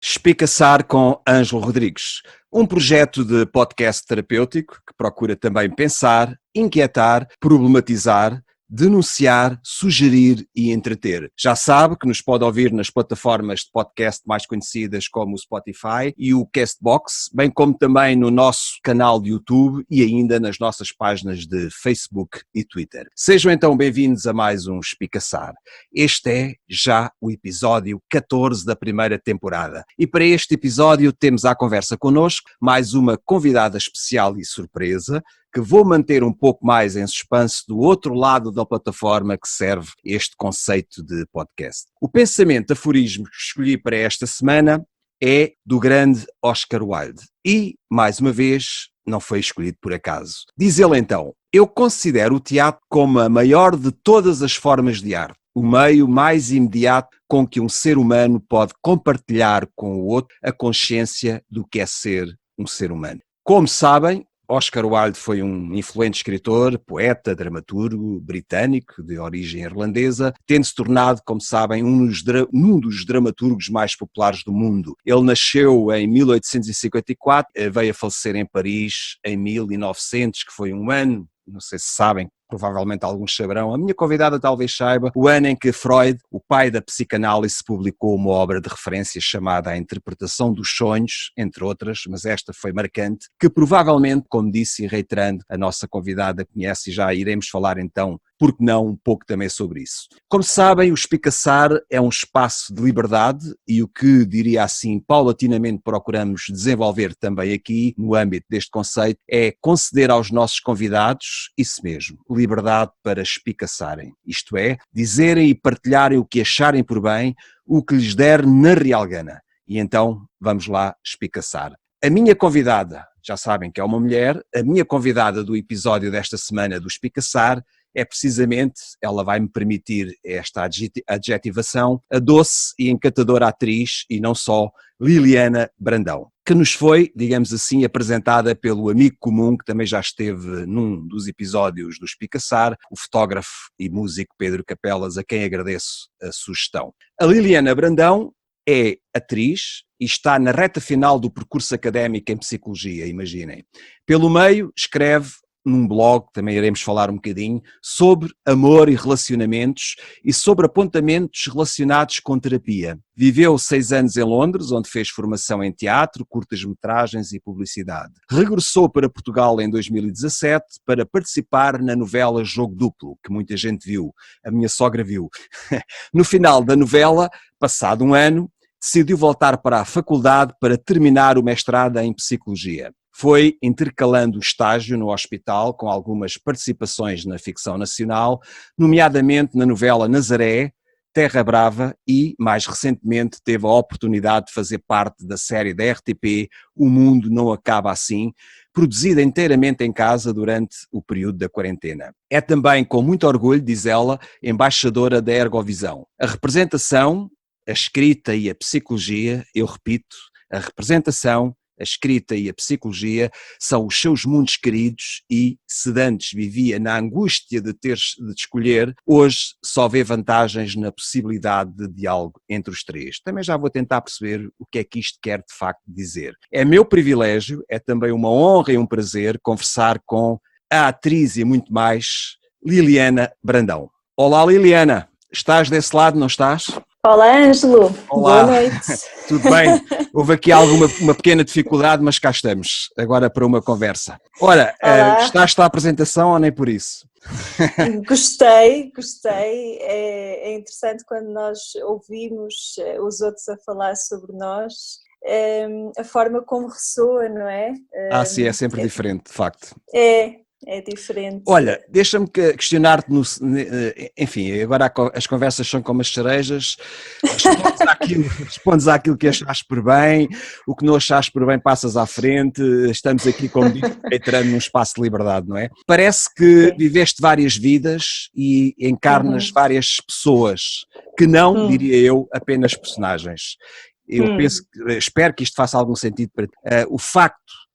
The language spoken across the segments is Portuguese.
Espicaçar com Ângelo Rodrigues, um projeto de podcast terapêutico que procura também pensar, inquietar, problematizar, denunciar, sugerir e entreter. Já sabe que nos pode ouvir nas plataformas de podcast mais conhecidas como o Spotify e o Castbox, bem como também no nosso canal de YouTube e ainda nas nossas páginas de Facebook e Twitter. Sejam então bem-vindos a mais um Espicaçar. Este é já o episódio 14 da primeira temporada. E para este episódio temos à conversa connosco mais uma convidada especial e surpresa, que vou manter um pouco mais em suspense do outro lado da plataforma que serve este conceito de podcast. O pensamento aforismo que escolhi para esta semana é do grande Oscar Wilde e, mais uma vez, não foi escolhido por acaso. Diz ele então: eu considero o teatro como a maior de todas as formas de arte, o meio mais imediato com que um ser humano pode compartilhar com o outro a consciência do que é ser um ser humano. Como sabem, Oscar Wilde foi um influente escritor, poeta, dramaturgo britânico de origem irlandesa, tendo-se tornado, como sabem, um dos dramaturgos mais populares do mundo. Ele nasceu em 1854, veio a falecer em Paris em 1900, que foi um ano, não sei se sabem, provavelmente alguns saberão, a minha convidada talvez saiba, o ano em que Freud, o pai da psicanálise, publicou uma obra de referência chamada A Interpretação dos Sonhos, entre outras, mas esta foi marcante, que provavelmente, como disse e reiterando, a nossa convidada conhece e já iremos falar então, por que não, um pouco também sobre isso. Como sabem, o Espicaçar é um espaço de liberdade e o que, diria assim, paulatinamente procuramos desenvolver também aqui, no âmbito deste conceito, é conceder aos nossos convidados isso mesmo, liberdade para espicaçarem, isto é, dizerem e partilharem o que acharem por bem, o que lhes der na real gana. E então, vamos lá espicaçar. A minha convidada, já sabem que é uma mulher, a minha convidada do episódio desta semana do Espicaçar é precisamente, ela vai-me permitir esta adjetivação, a doce e encantadora atriz, e não só, Liliana Brandão, que nos foi, digamos assim, apresentada pelo amigo comum que também já esteve num dos episódios do Espicaçar, o fotógrafo e músico Pedro Capelas, a quem agradeço a sugestão. A Liliana Brandão é atriz e está na reta final do percurso académico em psicologia, imaginem. Pelo meio, escreve num blog, também iremos falar um bocadinho, sobre amor e relacionamentos e sobre apontamentos relacionados com terapia. Viveu 6 anos em Londres, onde fez formação em teatro, curtas-metragens e publicidade. Regressou para Portugal em 2017 para participar na novela Jogo Duplo, que muita gente viu, a minha sogra viu. No final da novela, passado um ano, decidiu voltar para a faculdade para terminar o mestrado em psicologia. Foi intercalando o estágio no hospital com algumas participações na ficção nacional, nomeadamente na novela Nazaré, Terra Brava e, mais recentemente, teve a oportunidade de fazer parte da série da RTP O Mundo Não Acaba Assim, produzida inteiramente em casa durante o período da quarentena. É também, com muito orgulho, diz ela, embaixadora da Ergovisão. A representação, a escrita e a psicologia, eu repito, a representação, a escrita e a psicologia são os seus mundos queridos e, se antes vivia na angústia de ter de escolher, hoje só vê vantagens na possibilidade de diálogo entre os três. Também já vou tentar perceber o que é que isto quer de facto dizer. É meu privilégio, é também uma honra e um prazer conversar com a atriz e muito mais, Liliana Brandão. Olá Liliana, estás desse lado, não estás? Olá Ângelo, olá. Boa noite. Tudo bem? Houve aqui uma pequena dificuldade, mas cá estamos, agora para uma conversa. Ora, gostaste da apresentação ou nem por isso? Gostei. É interessante quando nós ouvimos os outros a falar sobre nós, a forma como ressoa, não é? Sim, é sempre diferente, de facto. É diferente. Olha, deixa-me questionar-te, enfim, agora as conversas são como as cerejas, respondes àquilo que achaste por bem, o que não achaste por bem passas à frente, estamos aqui, como digo, entrando num espaço de liberdade, não é? Parece que viveste várias vidas e encarnas várias pessoas, que não, diria eu, apenas personagens. eu penso, espero que isto faça algum sentido para ti. O facto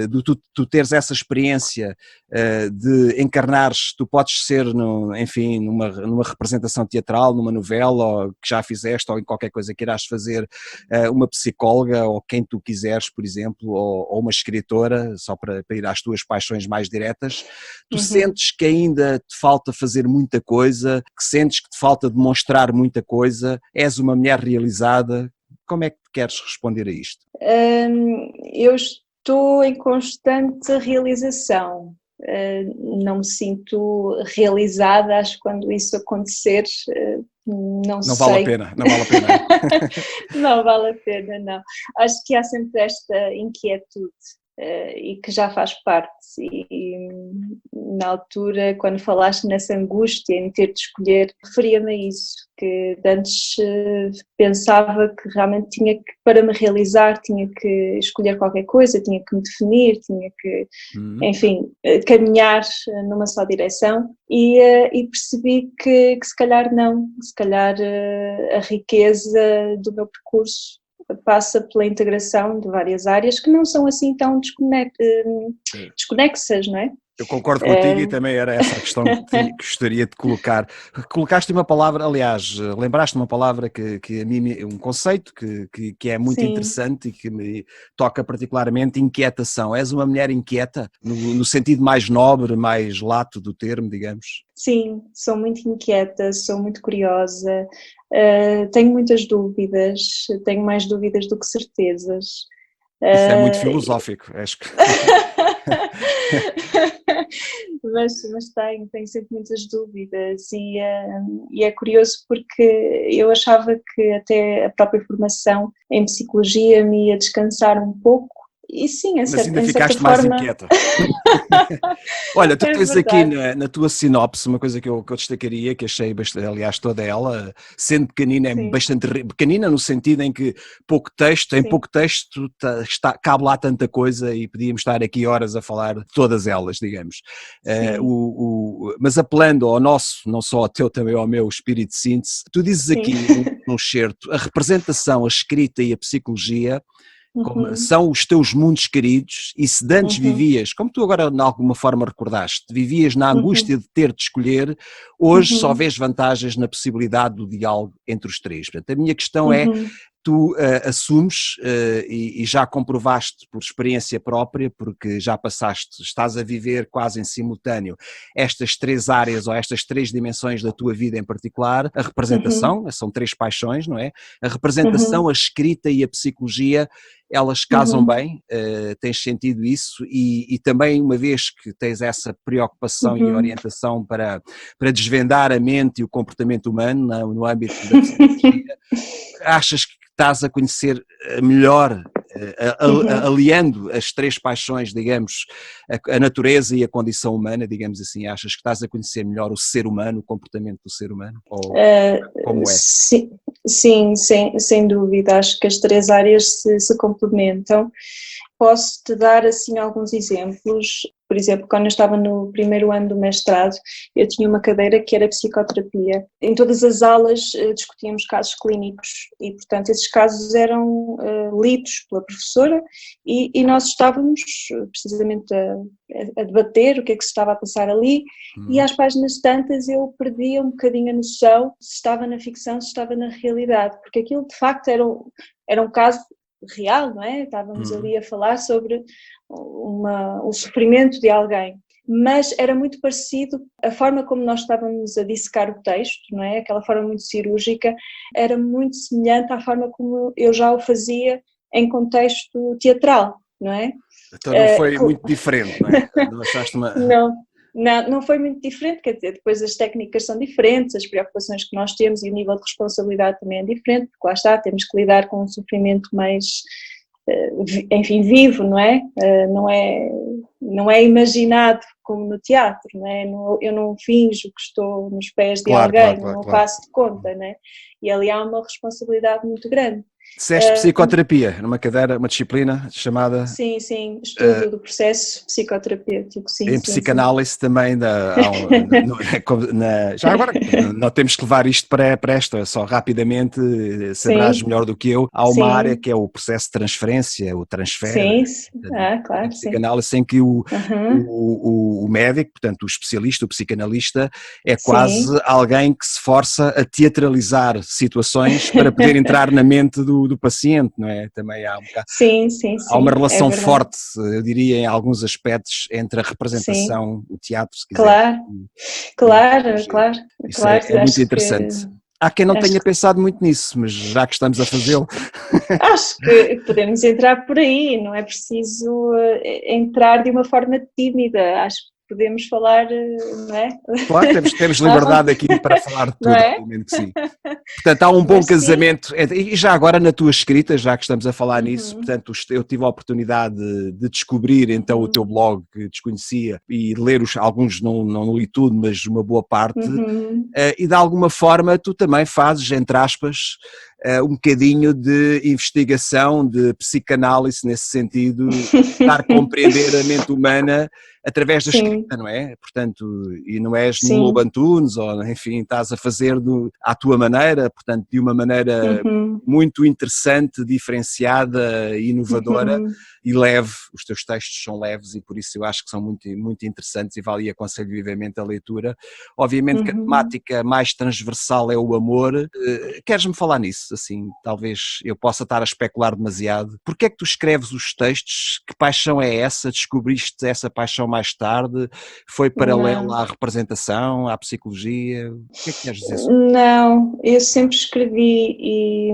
de tu teres essa experiência de encarnares, tu podes ser, enfim, numa representação teatral, numa novela, ou que já fizeste, ou em qualquer coisa que irás fazer, uma psicóloga, ou quem tu quiseres, por exemplo, ou uma escritora, só para ir às tuas paixões mais diretas. Tu sentes que ainda te falta fazer muita coisa, que sentes que te falta demonstrar muita coisa, és uma mulher realizada. Como é que queres responder a isto? Eu estou em constante realização. Não me sinto realizada, acho que quando isso acontecer, não sei. Vale a pena, não vale a pena. Não vale a pena, não. Acho que há sempre esta inquietude e que já faz parte. E na altura, quando falaste nessa angústia em ter de escolher, referia-me a isso, que antes pensava que realmente tinha que, para me realizar, tinha que escolher qualquer coisa, tinha que me definir, tinha que, enfim, caminhar numa só direção e percebi que se calhar não, se calhar a riqueza do meu percurso passa pela integração de várias áreas que não são assim tão desconexas, não é? Eu concordo contigo e também era essa a questão que gostaria de colocar. Colocaste uma palavra, aliás, lembraste uma palavra que a mim, um conceito que é muito interessante e que me toca particularmente, inquietação. És uma mulher inquieta, no sentido mais nobre, mais lato do termo, digamos? Sim, sou muito inquieta, sou muito curiosa, tenho muitas dúvidas, tenho mais dúvidas do que certezas. Isso é muito filosófico, acho que... mas tenho sempre muitas dúvidas e é curioso porque eu achava que até a própria formação em psicologia me ia descansar um pouco e sim, mas ainda em certa ficaste mais forma... inquieta. Olha, tu tens aqui verdade. na tua sinopse uma coisa que eu destacaria, que achei bastante, aliás, toda ela, sendo pequenina, é bastante pequenina no sentido em que em pouco texto cabe lá tanta coisa e podíamos estar aqui horas a falar de todas elas, digamos. Mas apelando ao nosso, não só ao teu, também ao meu espírito de síntese, tu dizes aqui num certo, a representação, a escrita e a psicologia são os teus mundos queridos, e se de antes vivias, como tu agora de alguma forma recordaste, vivias na angústia de ter de escolher, hoje só vês vantagens na possibilidade do diálogo entre os três. Portanto, a minha questão é, tu assumes e já comprovaste por experiência própria, porque já passaste, estás a viver quase em simultâneo estas três áreas ou estas três dimensões da tua vida em particular, a representação, são três paixões, não é? A representação, a escrita e a psicologia, elas casam bem, tens sentido isso e também uma vez que tens essa preocupação e orientação para desvendar a mente e o comportamento humano no âmbito da psicologia, achas que estás a conhecer melhor, aliando as três paixões, digamos, a natureza e a condição humana, digamos assim, achas que estás a conhecer melhor o ser humano, o comportamento do ser humano? Ou como é? Sim, sem dúvida, acho que as três áreas se complementam. Posso-te dar assim alguns exemplos. Por exemplo, quando eu estava no primeiro ano do mestrado, eu tinha uma cadeira que era psicoterapia. Em todas as aulas discutíamos casos clínicos e, portanto, esses casos eram lidos pela professora e nós estávamos precisamente a debater o que é que se estava a passar ali e às páginas tantas eu perdia um bocadinho a noção se estava na ficção, se estava na realidade, porque aquilo de facto era um caso real, não é? Estávamos ali a falar sobre o sofrimento de alguém, mas era muito parecido, a forma como nós estávamos a dissecar o texto, não é? Aquela forma muito cirúrgica, era muito semelhante à forma como eu já o fazia em contexto teatral, não é? Então não foi muito diferente, não é? Não achaste uma... Não foi muito diferente, quer dizer, depois as técnicas são diferentes, as preocupações que nós temos e o nível de responsabilidade também é diferente, porque lá está, temos que lidar com um sofrimento mais, enfim, vivo, não é? Não é imaginado como no teatro, não é? Eu não finjo que estou nos pés de alguém, não faço de conta, não é? E ali há uma responsabilidade muito grande. Disseste psicoterapia, numa cadeira, uma disciplina chamada... Sim, estudo do processo psicoterapêutico, sim. Em psicanálise também, já agora, não temos que levar isto para esta, só rapidamente, saberás melhor do que eu, há uma área que é o processo de transferência, o transfer, claro, a psicanálise em que o médico, portanto o especialista, o psicanalista, é quase alguém que se força a teatralizar situações para poder entrar na mente do paciente, não é? Também há um bocado... Há uma relação forte, eu diria, em alguns aspectos, entre a representação, o teatro, se quiser. Claro. Isso é muito interessante. Há quem não tenha pensado muito nisso, mas já que estamos a fazê-lo... Acho que podemos entrar por aí, não é preciso entrar de uma forma tímida, acho que podemos falar, não é? Claro, temos liberdade aqui para falar de tudo, obviamente que sim. Portanto, há um bom casamento, e já agora na tua escrita, já que estamos a falar nisso, portanto, eu tive a oportunidade de descobrir então o teu blog, que desconhecia, e ler alguns, não li tudo, mas uma boa parte, e de alguma forma tu também fazes, entre aspas, um bocadinho de investigação, de psicanálise nesse sentido, tentar compreender a mente humana através da escrita, não é? Portanto, e não és no Lobo Antunes, ou enfim, estás a fazer à tua maneira, portanto, de uma maneira muito interessante, diferenciada, inovadora e leve. Os teus textos são leves e por isso eu acho que são muito, muito interessantes e aconselho vivamente a leitura. Obviamente que a temática mais transversal é o amor. Queres-me falar nisso? Assim, talvez eu possa estar a especular demasiado. Porquê é que tu escreves os textos? Que paixão é essa? Descobriste essa paixão mais tarde? Foi paralela à representação, à psicologia? O que é que queres dizer sobre isso? Não, eu sempre escrevi e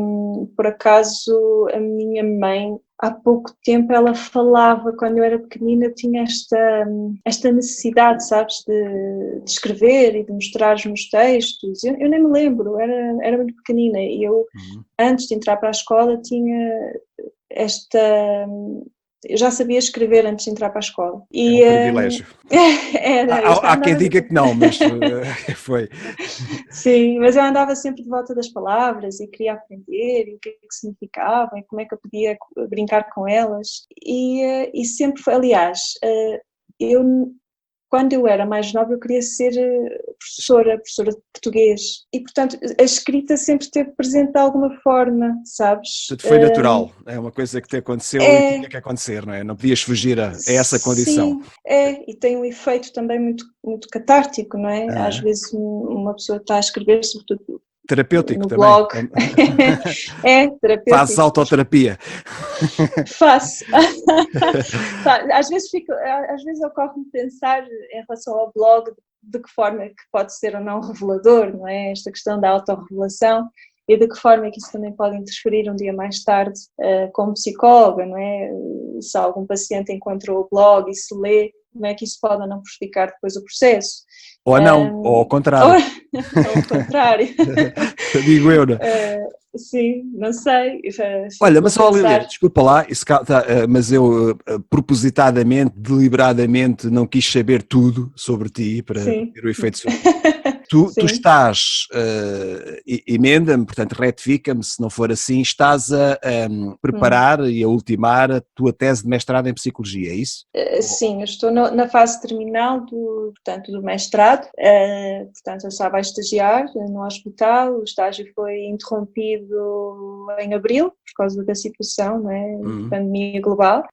por acaso a minha mãe há pouco tempo ela falava, quando eu era pequenina tinha esta necessidade, sabes, de escrever e de mostrar os meus textos. Eu nem me lembro, era muito pequenina e eu antes de entrar para a escola tinha eu já sabia escrever antes de entrar para a escola. É um privilégio. Há quem diga que não, mas foi. Sim, mas eu andava sempre de volta das palavras e queria aprender e o que é que significavam e como é que eu podia brincar com elas. E sempre foi, aliás, quando eu era mais nova eu queria ser professora de português e, portanto, a escrita sempre esteve presente de alguma forma, sabes? Portanto, foi natural, é uma coisa que te aconteceu e tinha que acontecer, não é? Não podias fugir a essa condição. Sim, e tem um efeito também muito, muito catártico, não é? Às vezes uma pessoa está a escrever, sobretudo terapêutico no também. blog. Terapêutico. Fazes autoterapia. Faço. Às vezes ocorre-me pensar em relação ao blog de que forma é que pode ser ou não revelador, não é? Esta questão da autorrevelação e de que forma é que isso também pode interferir um dia mais tarde como psicóloga, não é? Se algum paciente encontrou o blog e se lê, como é que isso pode ou não prejudicar depois o processo? Ou não, ou ao contrário. Ou ao contrário. Digo eu, não? Sim, não sei. Olha, mas Lília, desculpa lá, mas eu propositadamente, deliberadamente não quis saber tudo sobre ti para ter o efeito sobre ti. Tu estás, emenda-me, portanto retifica-me se não for assim, estás a preparar e a ultimar a tua tese de mestrado em Psicologia, é isso? Sim, eu estou na fase terminal do mestrado, portanto eu estava a estagiar no hospital, o estágio foi interrompido em abril por causa da situação, não é? Pandemia global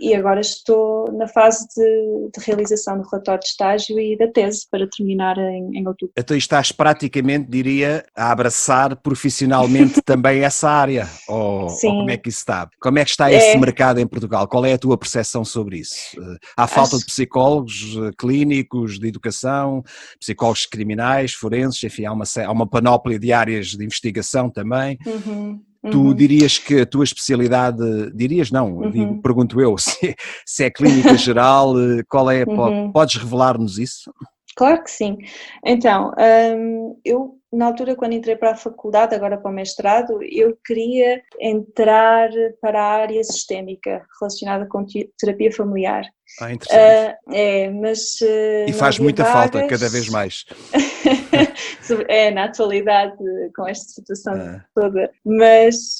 e agora estou na fase de realização do relatório de estágio e da tese para terminar em outubro. Então estás praticamente, diria, a abraçar profissionalmente também essa área, ou como é que isso está? Como é que está esse mercado em Portugal? Qual é a tua percepção sobre isso? Há falta de psicólogos clínicos, de educação, psicólogos criminais, forenses, enfim, há uma panóplia de áreas de investigação também. Tu dirias que a tua especialidade, dirias não, pergunto eu, se é clínica geral, qual é, podes revelar-nos isso? Claro que sim. Então, eu na altura quando entrei para a faculdade, agora para o mestrado, eu queria entrar para a área sistémica relacionada com terapia familiar. Interessante. Mas e faz muita falta cada vez mais. na atualidade, com esta situação toda, mas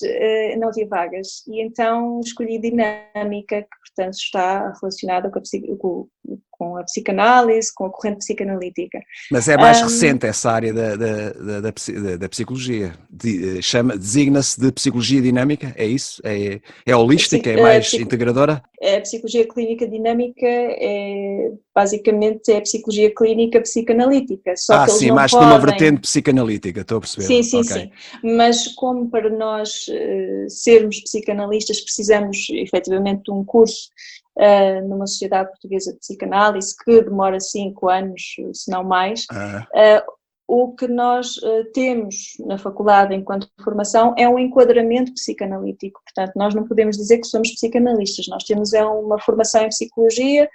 não havia vagas. E então escolhi dinâmica, que portanto está relacionada com a psicanálise, com a corrente psicanalítica. Mas é mais recente essa área da psicologia, designa-se de psicologia dinâmica, é isso? É holística, é mais integradora? A psicologia clínica dinâmica basicamente é a psicologia clínica psicanalítica, só que eles não mais podem... numa vertente psicanalítica, estou a perceber. Sim. Mas como para nós sermos psicanalistas precisamos efetivamente de um curso numa Sociedade Portuguesa de Psicanálise que demora 5 anos, se não mais, o que nós temos na faculdade enquanto formação é um enquadramento psicanalítico. Portanto, nós não podemos dizer que somos psicanalistas, nós temos uma formação em psicologia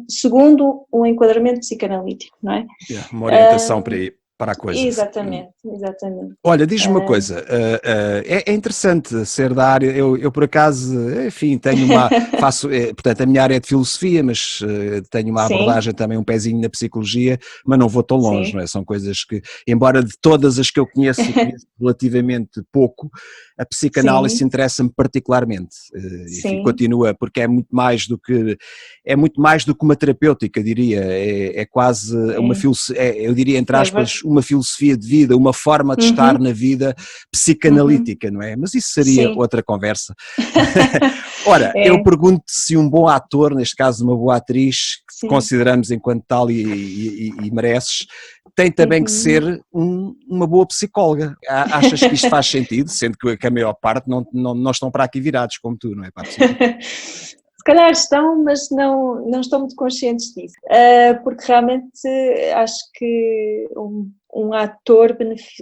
segundo um enquadramento psicanalítico, não é? Uma orientação para a coisa. Exatamente. Olha, diz-me uma coisa, é interessante ser da área, eu por acaso, enfim, portanto a minha área é de filosofia, mas tenho uma abordagem também, um pezinho na psicologia, mas não vou tão longe, não é? São coisas que, embora de todas as que eu conheço, e conheço relativamente pouco, a psicanálise interessa-me particularmente, enfim, continua, porque é muito mais do que uma terapêutica, diria, é quase uma filosofia, eu diria entre aspas, uma filosofia de vida, uma forma de estar na vida psicanalítica, não é? Mas isso seria outra conversa. Ora, eu pergunto se um bom ator, neste caso uma boa atriz, que te consideramos enquanto tal e mereces, tem também que ser uma boa psicóloga. Achas que isto faz sentido, sendo que a maior parte não estão para aqui virados como tu, não é? Para a psicologia. Se calhar estão, mas não estão muito conscientes disso, porque realmente acho que um ator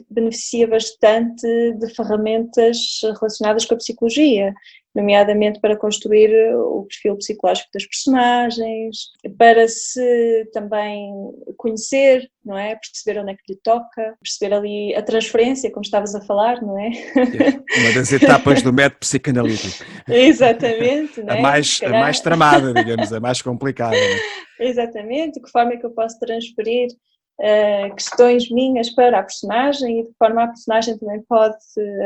beneficia bastante de ferramentas relacionadas com a psicologia, nomeadamente para construir o perfil psicológico das personagens, para se também conhecer, não é? Perceber onde é que lhe toca, perceber ali a transferência, como estavas a falar, não é? Uma das etapas do método psicanalítico. Exatamente, não é? A mais tramada, digamos, a mais complicada. Não é? Exatamente, de que forma é que eu posso transferir questões minhas para a personagem e de que forma a personagem também pode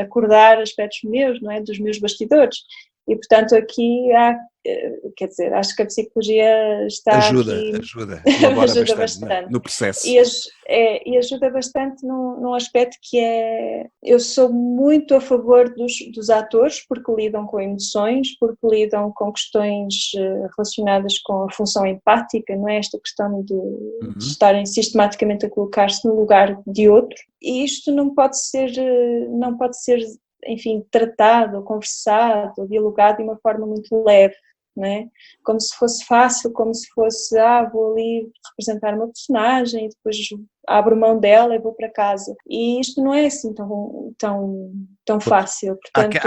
acordar aspectos meus, não é? Dos meus bastidores. E, portanto, aqui quer dizer, acho que a psicologia está ajuda, ajuda bastante no processo. E ajuda bastante num aspecto que eu sou muito a favor dos atores, porque lidam com emoções, porque lidam com questões relacionadas com a função empática, não é? Esta questão de estarem sistematicamente a colocar-se no lugar de outro. E isto não pode ser enfim, tratado, conversado, dialogado de uma forma muito leve, não é? Como se fosse fácil, como se fosse, vou ali representar uma personagem e depois abro mão dela e vou para casa. E isto não é assim tão fácil, portanto,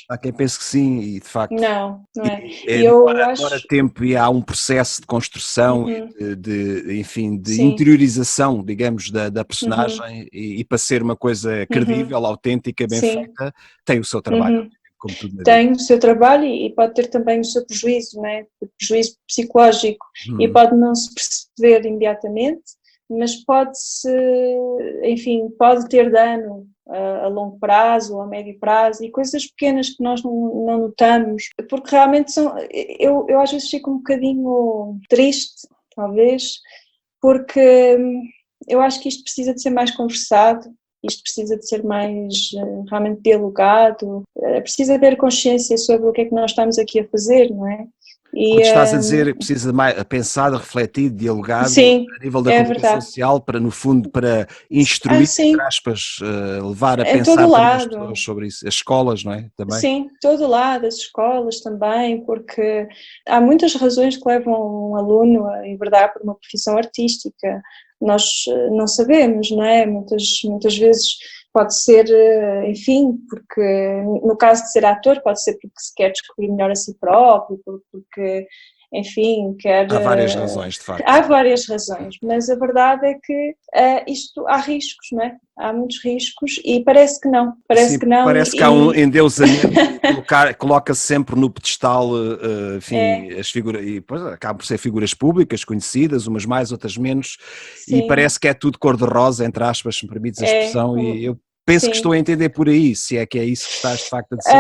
Há quem pense que sim, e de facto... Não é. Demora tempo e há um processo de construção enfim, de interiorização, digamos, da personagem e para ser uma coisa credível, autêntica, bem feita, tem o seu trabalho. Como tudo na vida. Tem o seu trabalho e pode ter também o seu prejuízo, não é? O prejuízo psicológico, e pode não se perceber imediatamente, mas pode ter dano a longo prazo ou a médio prazo, e coisas pequenas que nós não notamos, porque realmente eu às vezes fico um bocadinho triste, talvez, porque eu acho que isto precisa de ser mais conversado. Isto precisa de ser mais realmente dialogado, precisa haver consciência sobre o que é que nós estamos aqui a fazer, não é? Quando estás a dizer que precisa mais pensado, refletido, dialogado, a nível da comunicação social, para no fundo, para instruir, entre aspas, levar a pensar também as pessoas sobre isso, as escolas, não é? Também. Sim, todo lado, as escolas também, porque há muitas razões que levam um aluno a enverdar por uma profissão artística. Nós não sabemos, não é? Muitas vezes pode ser, enfim, porque no caso de ser ator pode ser porque se quer descobrir melhor a si próprio, porque, enfim, quer... Há várias razões, de facto. Há várias razões, mas a verdade é que isto há riscos, não é? Há muitos riscos e parece que não. Sim, parece que há um endeusamento e coloca-se sempre no pedestal, enfim, as figuras, e depois acabam por ser figuras públicas, conhecidas, umas mais, outras menos, sim. E parece que é tudo cor-de-rosa, entre aspas, se me permites a expressão, e eu penso que estou a entender por aí, se é que é isso que estás de facto a dizer.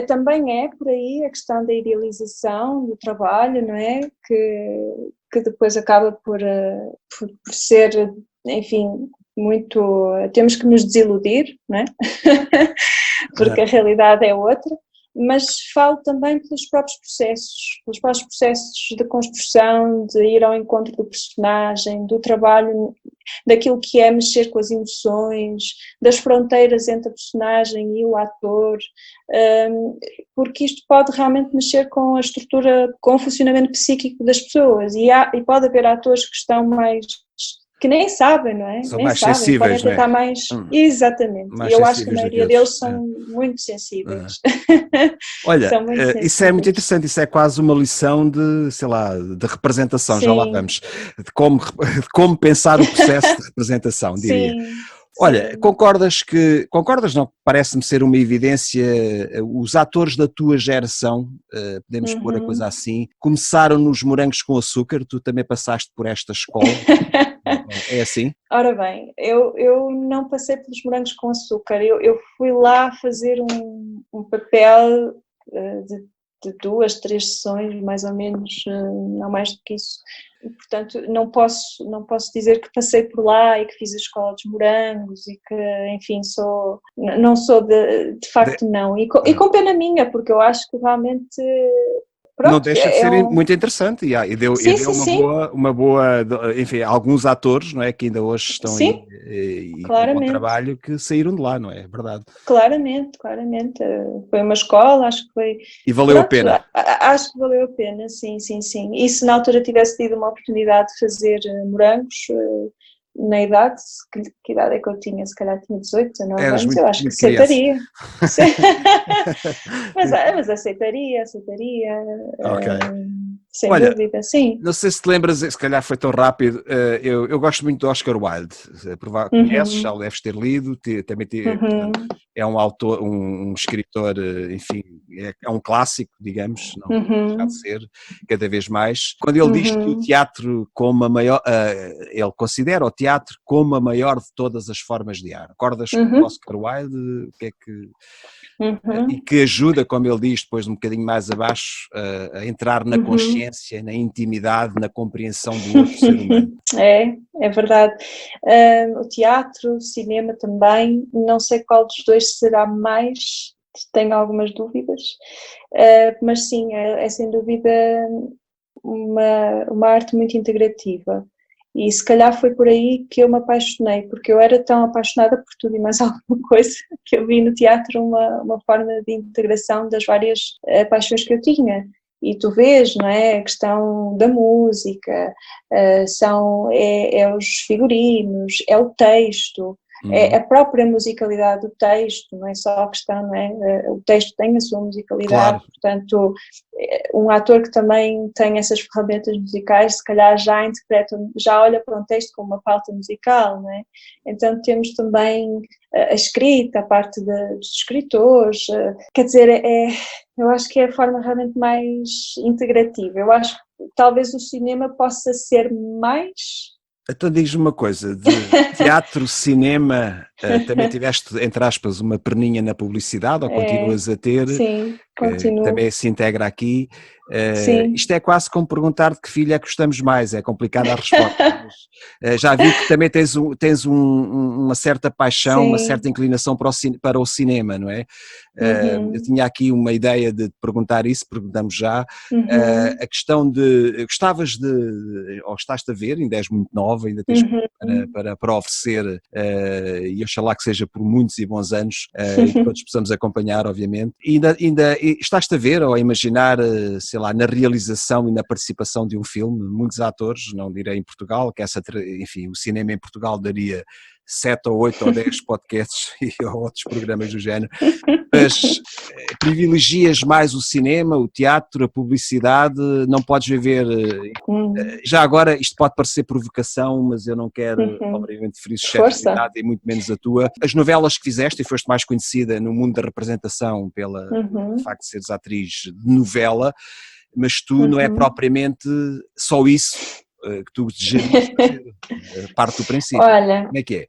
Também é por aí a questão da idealização do trabalho, não é? Que depois acaba por ser, enfim, muito... Temos que nos desiludir, não é? Porque a realidade é outra. Mas falo também pelos próprios processos de construção, de ir ao encontro do personagem, do trabalho, daquilo que é mexer com as emoções, das fronteiras entre a personagem e o ator, porque isto pode realmente mexer com a estrutura, com o funcionamento psíquico das pessoas, e pode haver atores que estão mais... que nem sabem, não é? São nem mais sabem, sensíveis, podem tentar não é? mais... Exatamente, Mais e eu acho que a maioria deles é. são muito sensíveis. Olha, são muito sensíveis. Isso é muito interessante, isso é quase uma lição de, sei lá, de representação, Sim. já lá vamos, de como pensar o processo de representação, diria. Sim. Olha, Sim. concordas não? Parece-me ser uma evidência, os atores da tua geração, podemos pôr a coisa assim, começaram nos Morangos com Açúcar, tu também passaste por esta escola, é assim? Ora bem, eu não passei pelos Morangos com Açúcar, eu fui lá fazer um papel de 2, 3 sessões, mais ou menos, não mais do que isso. E, portanto, não posso dizer que passei por lá e que fiz a Escola dos Morangos e que, enfim, não sou de facto não. E com pena minha, porque eu acho que realmente... Pronto, não deixa de ser muito interessante e deu uma boa, enfim, alguns atores, não é, que ainda hoje estão aí e com um bom trabalho que saíram de lá, não é? É verdade. Claramente, foi uma escola, acho que foi... E valeu a pena? Acho que valeu a pena, sim. E se na altura tivesse tido uma oportunidade de fazer Morangos, na idade, que idade é que eu tinha? Se calhar tinha 18, 19 anos, eu acho que aceitaria. mas aceitaria, ok. Sem dúvida, sim. Não sei se te lembras, se calhar foi tão rápido, eu gosto muito do Oscar Wilde, conheces, já o deves ter lido, também é um autor, um escritor, enfim, é um clássico, digamos, não deixa de ser, cada vez mais. Quando ele diz que o teatro como a maior, ele considera o teatro como a maior de todas as formas de arte. Recordas do Oscar Wilde, o que é que... E que ajuda, como ele diz, depois um bocadinho mais abaixo, a entrar na consciência, na intimidade, na compreensão do outro ser humano. É verdade. O teatro, o cinema também, não sei qual dos dois será mais, tenho algumas dúvidas, mas sim, é sem dúvida uma arte muito integrativa. E se calhar foi por aí que eu me apaixonei, porque eu era tão apaixonada por tudo e mais alguma coisa, que eu vi no teatro uma forma de integração das várias paixões que eu tinha. E tu vês, não é, a questão da música, é os figurinos, é o texto, é a própria musicalidade do texto, não é só a questão, não é? O texto tem a sua musicalidade, claro. Portanto, um ator que também tem essas ferramentas musicais, se calhar já olha para um texto com uma pauta musical, não é? Então temos também a escrita, a parte dos escritores, quer dizer, eu acho que é a forma realmente mais integrativa. Eu acho que talvez o cinema possa ser mais... Então diz-me uma coisa, de teatro, cinema, também tiveste, entre aspas, uma perninha na publicidade, ou continuas a ter? Sim, continuo. Que também se integra aqui. Isto é quase como perguntar de que filho é que gostamos mais, é complicada a resposta, mas já vi que também tens uma certa paixão, uma certa inclinação para o cinema, não é? Eu tinha aqui uma ideia de perguntar isso, perguntamos já, a questão de, gostavas de, ou estás-te a ver, ainda és muito nova, ainda tens para oferecer, e oxalá que seja por muitos e bons anos, e que todos possamos acompanhar, obviamente, ainda estás-te a ver ou a imaginar, sei lá, na realização e na participação de um filme, muitos atores, não direi em Portugal, que enfim, o cinema em Portugal daria 7 ou 8 ou 10 podcasts e outros programas do género, mas privilegias mais o cinema, o teatro, a publicidade, não podes viver... Já agora, isto pode parecer provocação, mas eu não quero, obviamente, ferir Força. suscetibilidade e muito menos a tua. As novelas que fizeste, e foste mais conhecida no mundo da representação pelo facto de seres atriz de novela, mas tu não é propriamente só isso que tu desejarias fazer, parte do princípio. Olha, Como é que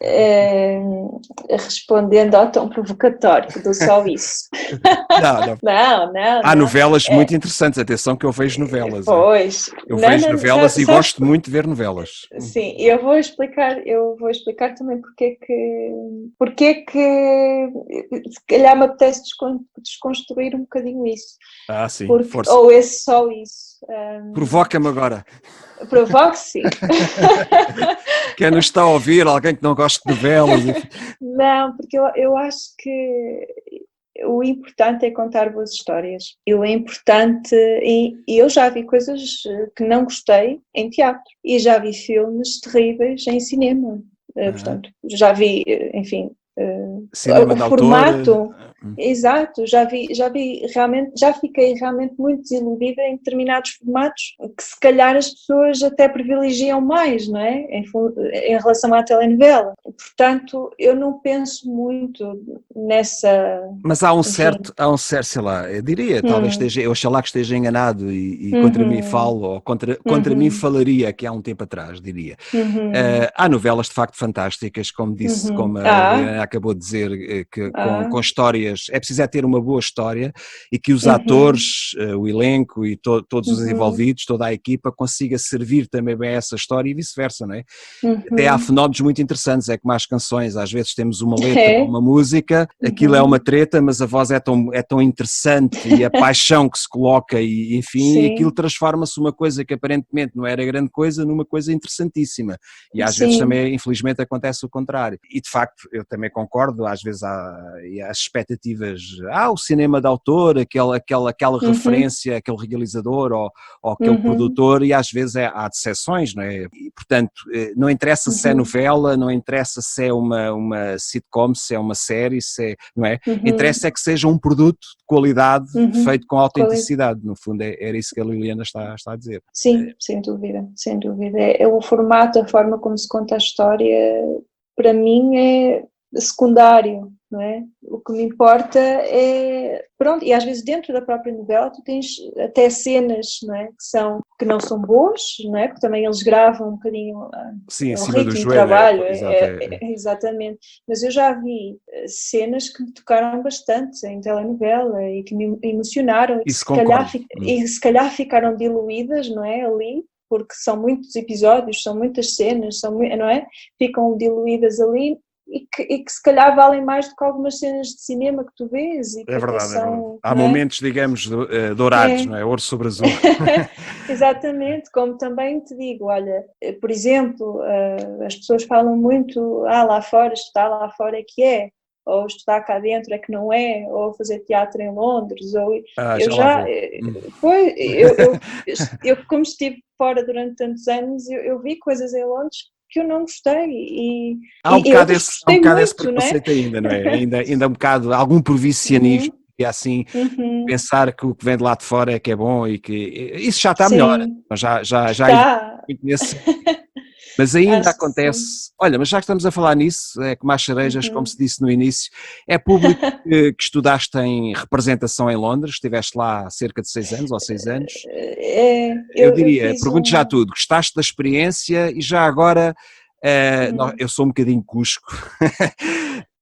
é? Respondendo ao tom provocatório do só isso. Não. Há Não. novelas muito interessantes, atenção que eu vejo novelas. Pois. Eu vejo novelas e gosto muito de ver novelas. Sim, eu vou explicar também porque é que se calhar me apetece desconstruir um bocadinho isso. Sim, força. Ou esse só isso. Provoca-me agora. Provoque, sim. Quem nos está a ouvir, alguém que não gosta de novelas. Não, porque eu acho que o importante é contar boas histórias. E o importante, e eu já vi coisas que não gostei em teatro e já vi filmes terríveis em cinema. Portanto, já vi, enfim, cinema o formato. Autor. Exato, já vi realmente, já fiquei realmente muito desiludida em determinados formatos que se calhar as pessoas até privilegiam mais, não é? Em relação à telenovela. Portanto, eu não penso muito nessa... Mas há um certo, sei lá, eu diria, talvez esteja, eu oxalá que esteja enganado e contra mim falo, ou contra mim falaria, que há um tempo atrás, diria. Há novelas de facto fantásticas, como disse, como a Liliana acabou de dizer, que com histórias, é preciso ter uma boa história e que os atores, o elenco e todos os envolvidos, toda a equipa consiga servir também bem essa história e vice-versa, não é? Até há fenómenos muito interessantes, é como as canções, às vezes temos uma letra ou uma música, aquilo é uma treta, mas a voz é tão interessante e a paixão que se coloca e enfim, aquilo transforma-se numa coisa que aparentemente não era grande coisa numa coisa interessantíssima e às vezes também infelizmente acontece o contrário e de facto eu também concordo, às vezes há as expectativas, o cinema de autor, aquela referência, aquele realizador ou aquele produtor e às vezes há decepções, não é? E, portanto, não interessa se é novela, não interessa se é uma sitcom, se é uma série, não é? Interessa é que seja um produto de qualidade feito com autenticidade, no fundo era isso que a Liliana está a dizer. Sim, sem dúvida. É o formato, a forma como se conta a história, para mim é secundário, não é? O que me importa é, pronto, e às vezes dentro da própria novela tu tens até cenas, não é? Que não são boas, não é? Porque também eles gravam um bocadinho sim, o ritmo de trabalho, exatamente, mas eu já vi cenas que me tocaram bastante em telenovela e que me emocionaram e se calhar ficaram diluídas, não é? Ali, porque são muitos episódios, são muitas cenas, não é? Ficam diluídas ali e que se calhar valem mais do que algumas cenas de cinema que tu vês. E é verdade, são, há momentos, digamos, dourados, não é? Ouro sobre azul. Exatamente, como também te digo, olha, por exemplo, as pessoas falam muito, lá fora, estudar lá fora é que é, ou estudar cá dentro é que não é, ou fazer teatro em Londres, ou eu como estive fora durante tantos anos, eu vi coisas em Londres que eu não gostei e outros gostei muito, esse preconceito, não é? Ainda, não é? Ainda um bocado, algum provincianismo, que é assim, pensar que o que vem de lá de fora é que é bom e que isso já está melhor, já muito nesse mas ainda acontece, olha, mas já que estamos a falar nisso, é como as cerejas, como se disse no início, é público que estudaste em representação em Londres, estiveste lá há cerca de 6 anos ou 6 anos, eu diria, pergunto já tudo, gostaste da experiência e já agora, eu sou um bocadinho cusco,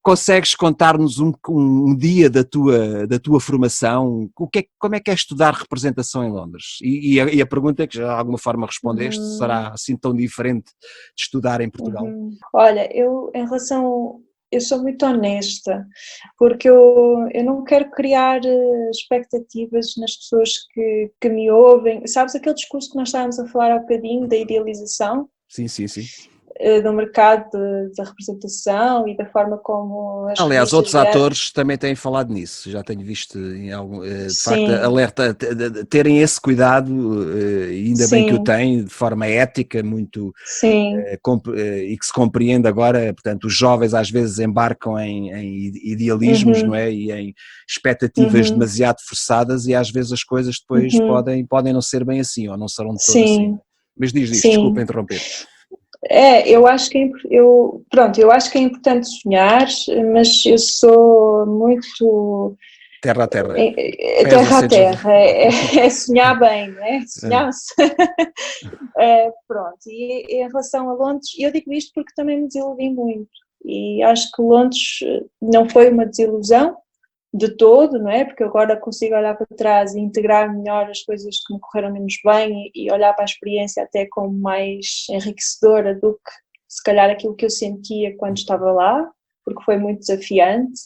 consegues contar-nos um dia da tua formação? Como é que é estudar representação em Londres? E a pergunta que já de alguma forma respondeste, será assim tão diferente de estudar em Portugal? Olha, eu sou muito honesta, porque eu não quero criar expectativas nas pessoas que me ouvem. Sabes aquele discurso que nós estávamos a falar há bocadinho, da idealização? Sim. do mercado da representação e da forma como as Aliás, outros revistas atores também têm falado nisso, já tenho visto em algum, de facto, sim, alerta, terem esse cuidado, e ainda bem que o sim, têm, de forma ética, muito, sim, e que se compreende agora, portanto, os jovens às vezes embarcam em idealismos, não uhum, é? E em expectativas uhum, demasiado forçadas e às vezes as coisas depois uhum, podem não ser bem assim, ou não serão de todo assim. sim, Mas diz, desculpa sim. interromper. Eu acho que eu acho que é importante sonhar, mas eu sou muito Terra a terra, pés terra a assentes no... terra, é sonhar bem, não é? Sonhar-se. Pronto, e em relação a Londres, eu digo isto porque também me desiludi muito, e acho que Londres não foi uma desilusão de todo, não é? Porque agora consigo olhar para trás e integrar melhor as coisas que me correram menos bem e olhar para a experiência até como mais enriquecedora do que se calhar aquilo que eu sentia quando estava lá, porque foi muito desafiante,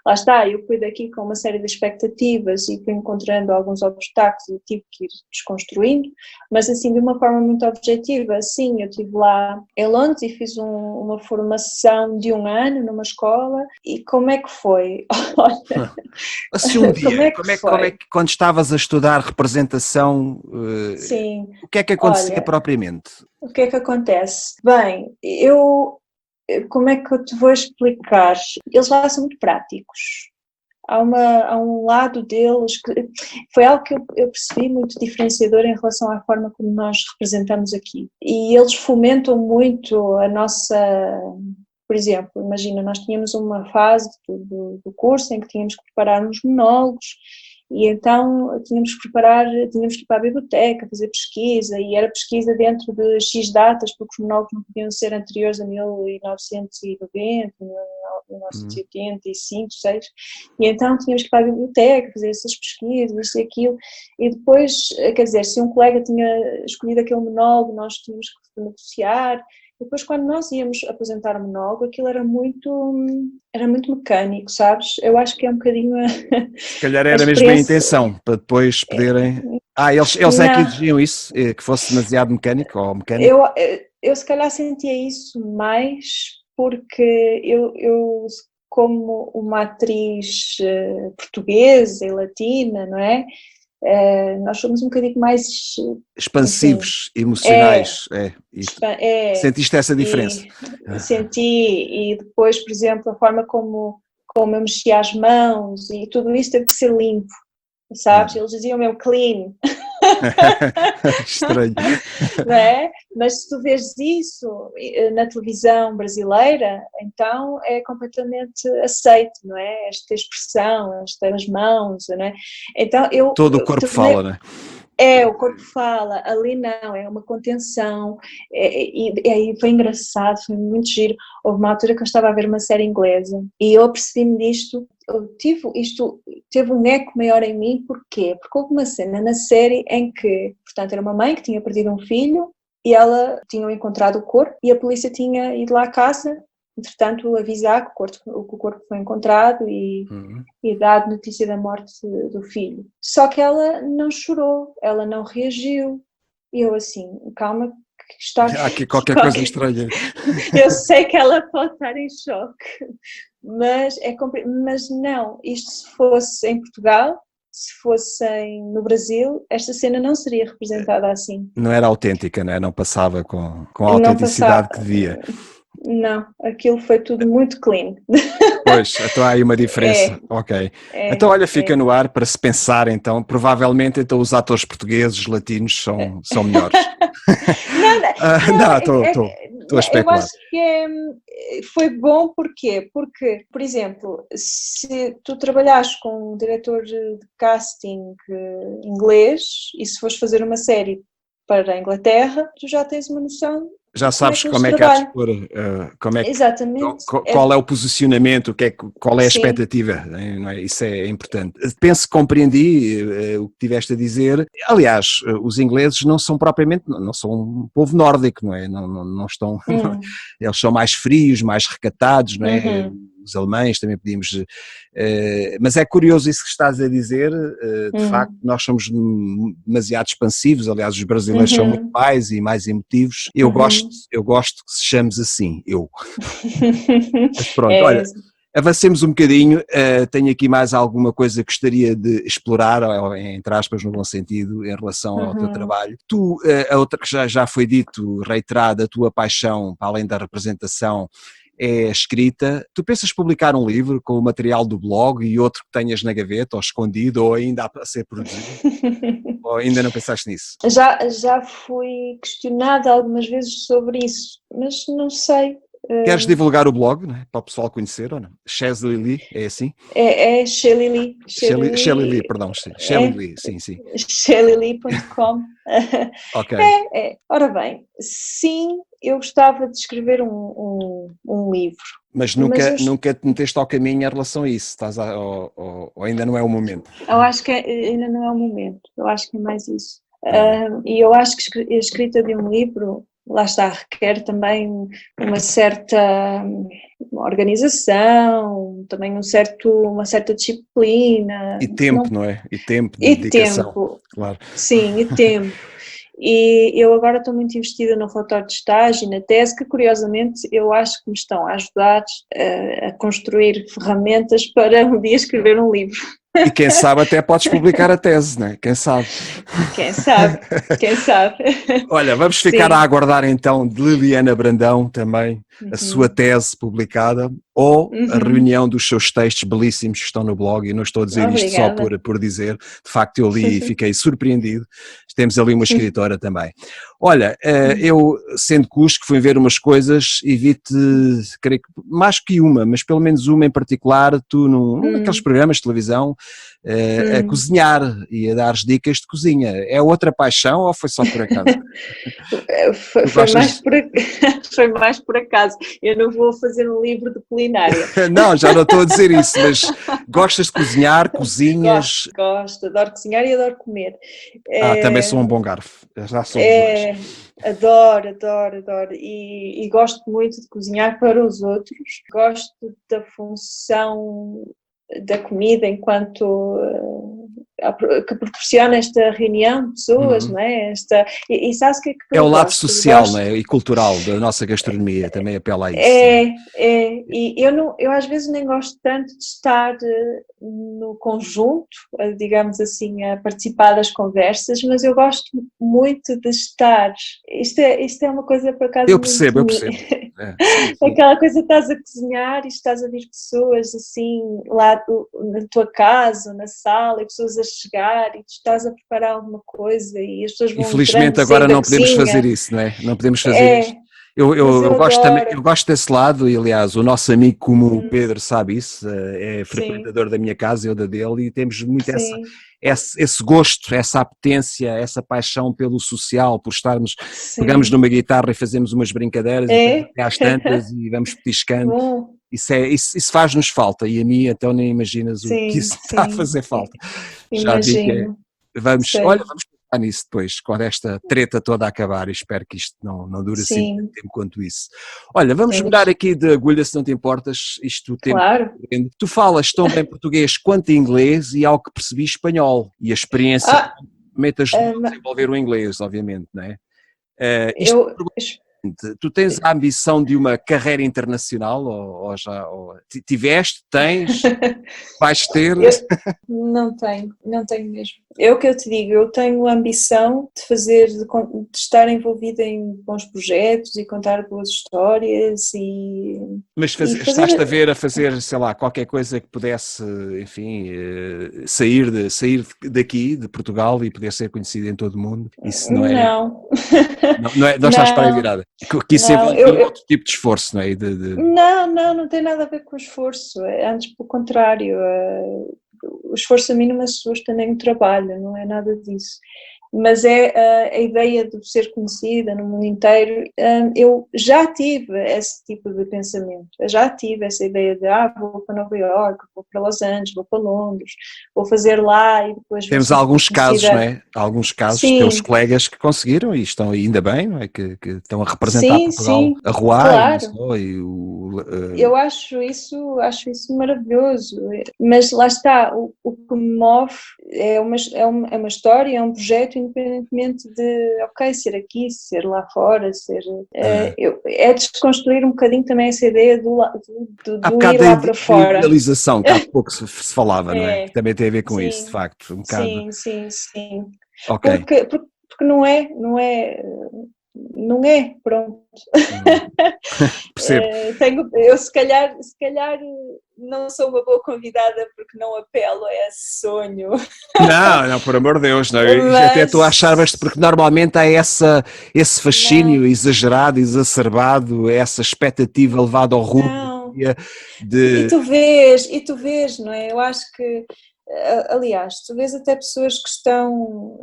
lá está, eu fui daqui com uma série de expectativas e fui encontrando alguns obstáculos e tive que ir desconstruindo, mas assim de uma forma muito objetiva. Sim, eu estive lá em Londres e fiz uma formação de 1 ano numa escola. E como é que foi? Olha, Se um como dia, é que como é foi? que quando estavas a estudar representação, Sim, o que é que acontecia olha, propriamente? o que é que acontece? Bem, como é que eu te vou explicar? Eles lá são muito práticos. Há um lado deles que foi algo que eu percebi muito diferenciador em relação à forma como nós representamos aqui. E eles fomentam muito a nossa. Por exemplo, imagina, nós tínhamos uma fase do curso em que tínhamos que preparar uns monólogos e então tínhamos que ir para a biblioteca, fazer pesquisa, e era pesquisa dentro de X datas, porque os monólogos não podiam ser anteriores a 1990, Hum. 1985, 6, e então tínhamos que ir para a biblioteca, fazer essas pesquisas, isso e aquilo, e depois, quer dizer, se um colega tinha escolhido aquele monólogo, nós tínhamos que negociar. Depois, quando nós íamos apresentar o monólogo, aquilo era muito mecânico, sabes? Eu acho que é um bocadinho Se calhar a era mesmo a experiência. intenção, para depois poderem... eles é que Não, exigiam isso, que fosse demasiado mecânico ou mecânico? eu se calhar sentia isso mais porque eu como uma atriz portuguesa e latina, não é? Nós somos um bocadinho mais, enfim, Expansivos, é, emocionais, isto. é, Sentiste essa diferença? e senti, e depois, por exemplo, a forma como eu mexia as mãos e tudo isso teve que ser limpo, sabes? Eles diziam meu clean, Estranho. não é? Mas se tu vês isso na televisão brasileira, então é completamente aceito, não é? Esta expressão, estas mãos, não é? Então Todo o corpo fala, não é? o corpo fala, ali não, é uma contenção, e foi engraçado, foi muito giro. Houve uma altura que eu estava a ver uma série inglesa e eu percebi-me disto, isto teve um eco maior em mim, porquê? Porque houve uma cena na série em que, portanto, era uma mãe que tinha perdido um filho e ela tinha encontrado o corpo e a polícia tinha ido lá à casa, entretanto, avisar que o corpo foi encontrado Uhum. e dado notícia da morte do filho. Só que ela não chorou, ela não reagiu. E eu assim, calma, que está Há aqui em qualquer coisa choque. estranha. Eu sei que ela pode estar em choque, mas, mas não, isto se fosse em Portugal, se fosse no Brasil, esta cena não seria representada assim. Não era autêntica, não é? Não passava com a Não autenticidade passava, que devia. não, aquilo foi tudo muito clean. Pois, então há aí uma diferença. É, Ok. é, Então, olha, fica é. no ar para se pensar, então, provavelmente então, os atores portugueses, latinos, são melhores. Não, não, Não, estou a eu especular. acho que foi bom porque, por exemplo, se tu trabalhares com um diretor de casting inglês e se fores fazer uma série para a Inglaterra, tu já tens uma noção Já de como é sabes que eles como é que há de trabalham. expor, como é que, Exatamente. qual é o posicionamento, qual é a Sim. expectativa, não é? Isso é importante. Penso que compreendi o que tiveste a dizer. Aliás, os ingleses não são propriamente, não são um povo nórdico, não é? Não estão, Hum, eles são mais frios, mais recatados, não é? uhum, os alemães, também podíamos, mas é curioso isso que estás a dizer, de facto nós somos demasiado expansivos, aliás os brasileiros são muito mais e mais emotivos, eu gosto que se chames assim, mas pronto, olha, avancemos um bocadinho, tenho aqui mais alguma coisa que gostaria de explorar, entre aspas, no bom sentido, em relação ao teu trabalho. Tu, a outra que já foi dito, reiterada, a tua paixão, para além da representação, é a escrita. Tu pensas publicar um livro com o material do blog e outro que tenhas na gaveta ou escondido ou ainda a ser produzido? Ou ainda não pensaste nisso? Já fui questionada algumas vezes sobre isso, mas não sei. Queres divulgar o blog, né, para o pessoal conhecer ou não? Shelley Lee, é assim? É Shelley Lee. Shelley Lee, perdão, Shelley Lee, sim. ShelleyLee.com. Ok. Ora bem, sim, eu gostava de escrever um livro. Mas nunca te meteste ao caminho em relação a isso, ou ainda não é o momento? Eu acho que ainda não é o momento, eu acho que é mais isso. E eu acho que a escrita de um livro, lá está, requer também uma certa organização, também uma certa disciplina. E tempo, não é? E tempo de dedicação. Tempo, claro. Sim, e tempo. E eu agora estou muito investida no relatório de estágio e na tese, que curiosamente eu acho que me estão a ajudar a construir ferramentas para um dia escrever um livro. E quem sabe até podes publicar a tese, não é? Quem sabe? Quem sabe. Olha, vamos ficar a aguardar então de Liliana Brandão também a sua tese publicada ou a reunião dos seus textos belíssimos que estão no blog, e não estou a dizer isto só por dizer, de facto eu li e fiquei surpreendido, temos ali uma escritora também. Olha, eu sendo Cusco fui ver umas coisas e vi-te, creio que mais que uma, mas pelo menos uma em particular, tu num daqueles programas de televisão, a cozinhar e a dar dicas de cozinha. É outra paixão ou foi só por acaso? Foi mais por acaso. Eu não vou fazer um livro de culinária. Não, já não estou a dizer isso, mas gostas de cozinhar, cozinhas? Gosto, adoro cozinhar e adoro comer. Também sou um bom garfo, já somos dois. Adoro. E gosto muito de cozinhar para os outros. Gosto da função da comida enquanto que proporciona esta reunião de pessoas, não é? E sabes o que é que é o lado social, não é? E cultural da nossa gastronomia, também apela a isso. E eu às vezes nem gosto tanto de estar no conjunto, digamos assim, a participar das conversas, mas eu gosto muito de estar. Isto é uma coisa por acaso. Eu percebo. Sim. Aquela coisa que estás a cozinhar e estás a ver pessoas assim lá na tua casa, na sala, e pessoas a chegar e tu estás a preparar alguma coisa e as pessoas vão infelizmente agora não podemos fazer isso, não é? Não podemos fazer isto. Eu gosto também, eu gosto desse lado, e aliás o nosso amigo como o Pedro sabe isso, é frequentador da minha casa, eu da dele, e temos muito esse gosto, essa apetência, essa paixão pelo social, por estarmos, pegamos numa guitarra e fazemos umas brincadeiras e às tantas e vamos petiscando. Isso faz-nos falta, e a mim então nem imaginas o que isso está a fazer falta. Já vi que vamos pensar nisso depois, quando esta treta toda acabar, e espero que isto não dure assim tanto tempo quanto isso. Olha, vamos mudar aqui de agulha, se não te importas, isto tempo. Claro. Tu falas tão bem português quanto inglês e, ao que percebi, espanhol, e a experiência te ajudou a desenvolver o inglês, obviamente, não é? Tu tens a ambição de uma carreira internacional ou tiveste, tens, vais ter? Não tenho mesmo. É o que eu te digo, eu tenho a ambição de estar envolvida em bons projetos e contar boas histórias Mas estás-te a fazer, sei lá, qualquer coisa que pudesse, enfim, sair daqui, de Portugal, e poder ser conhecida em todo o mundo? Isso não é... Não estás para aí virada. Que isso envolve outro tipo de esforço, não é? Não tem nada a ver com o esforço, antes pelo contrário. O esforço a mim não me assusta nem o trabalho, não é nada disso. mas é a ideia de ser conhecida no mundo inteiro. Eu já tive esse tipo de pensamento, eu já tive essa ideia de vou para Nova Iorque, vou para Los Angeles, vou para Londres, vou fazer lá e depois vou Temos ser alguns casos, não conhecida. é? Alguns casos, teus Sim, colegas que conseguiram e estão ainda bem, não é? Que estão a representar sim, Portugal sim, a rua e não claro. só, Eu acho isso maravilhoso, mas lá está, o que me move é uma história, é um projeto, independentemente de, ok, ser aqui, ser lá fora, é desconstruir um bocadinho também essa ideia há do bocado ir lá para da fora. idealização, que há pouco se falava, não é? Que É, também tem a ver com isso, de sim, facto, um bocado. sim, sim, sim. Ok. Porque não é, pronto. Hum. Percebo. Eu se calhar não sou uma boa convidada porque não apelo a esse sonho, Não, não, por amor de Deus, não. Eu até estou a achar, mas mas porque normalmente há esse não, fascínio exagerado, exacerbado, essa expectativa levada ao rumo não. de. E tu vês, não é? Eu acho que, aliás, tu vês até pessoas que estão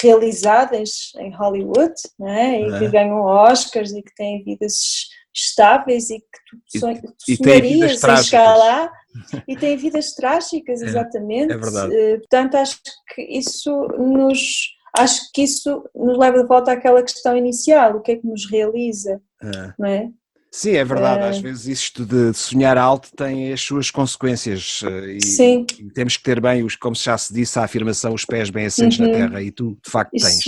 realizadas em Hollywood, não é? E que Ah, ganham Oscars e que têm vidas estáveis e que e, tu e tem vidas sonharias em chegar trágicas. lá e têm vidas trágicas, É exatamente. verdade. Portanto, acho que isso nos leva de volta àquela questão inicial, o que é que nos realiza, Ah. não é? Sim, é verdade. Às vezes isto de sonhar alto tem as suas consequências Sim. e temos que ter bem, como já se disse, a afirmação, os pés bem assentes na Uhum. terra e tu, de facto, tens.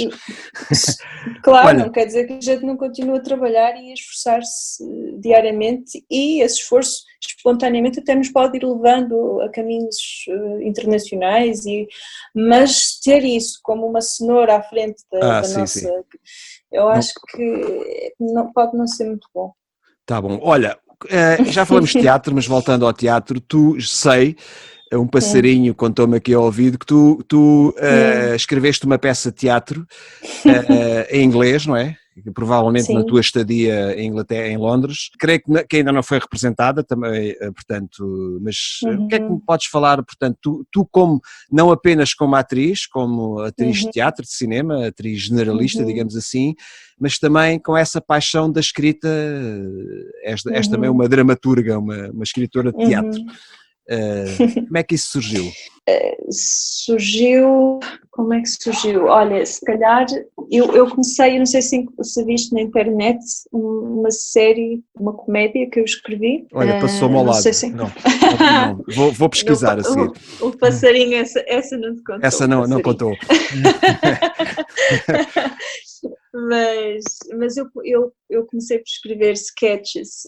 Isso, claro, Olha, não quer dizer que a gente não continue a trabalhar e a esforçar-se diariamente, e esse esforço espontaneamente até nos pode ir levando a caminhos internacionais, mas ter isso como uma cenoura à frente da sim, nossa, sim. eu Não, acho que não, pode não ser muito bom. tá bom. Olha, já falamos de teatro, mas voltando ao teatro, um Hum, passarinho contou-me aqui ao ouvido que tu hum, escreveste uma peça de teatro em inglês, não é? Provavelmente na tua sim. estadia em Inglaterra, em Londres. Creio que ainda não foi representada também, portanto, mas o que é que me Uhum, podes falar, portanto, tu como, não apenas como atriz de uhum, teatro, de cinema, atriz generalista, uhum, digamos assim, mas também com essa paixão da escrita, és também uhum, uma dramaturga, uma escritora de teatro. uhum. Como é que isso surgiu? Surgiu, como é que surgiu? Olha, se calhar eu comecei, eu não sei se viste na internet uma série, uma comédia que eu escrevi, Olha, passou-me ao não lado. sei se Não, não vi não. Vou no, pesquisar a seguir. o passarinho, essa não te contou, Essa o não passarinho. contou. Mas eu comecei por escrever sketches,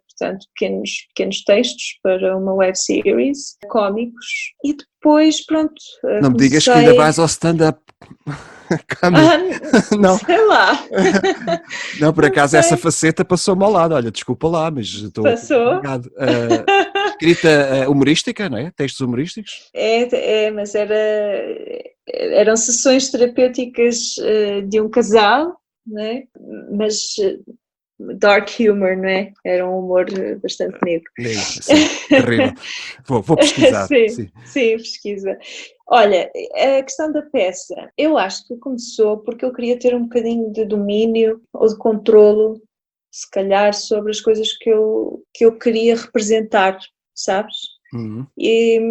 portanto, pequenos textos para uma web series, cómicos, e depois, pronto, Não me digas que ainda comecei. vais ao stand-up comedy. Ah, Não, sei lá, não, por não acaso essa sei, faceta passou-me ao lado. Olha, desculpa lá, mas estou passou. intrigado. Escrita humorística, não é? Textos humorísticos? Mas eram sessões terapêuticas de um casal, né? Mas dark humor, não é? Era um humor bastante negro. Negro, sim, terrível. Vou pesquisar, Sim, sim. sim, pesquisa. Olha, a questão da peça, eu acho que começou porque eu queria ter um bocadinho de domínio ou de controlo, se calhar, sobre as coisas que eu queria representar, sabes? Uhum. E,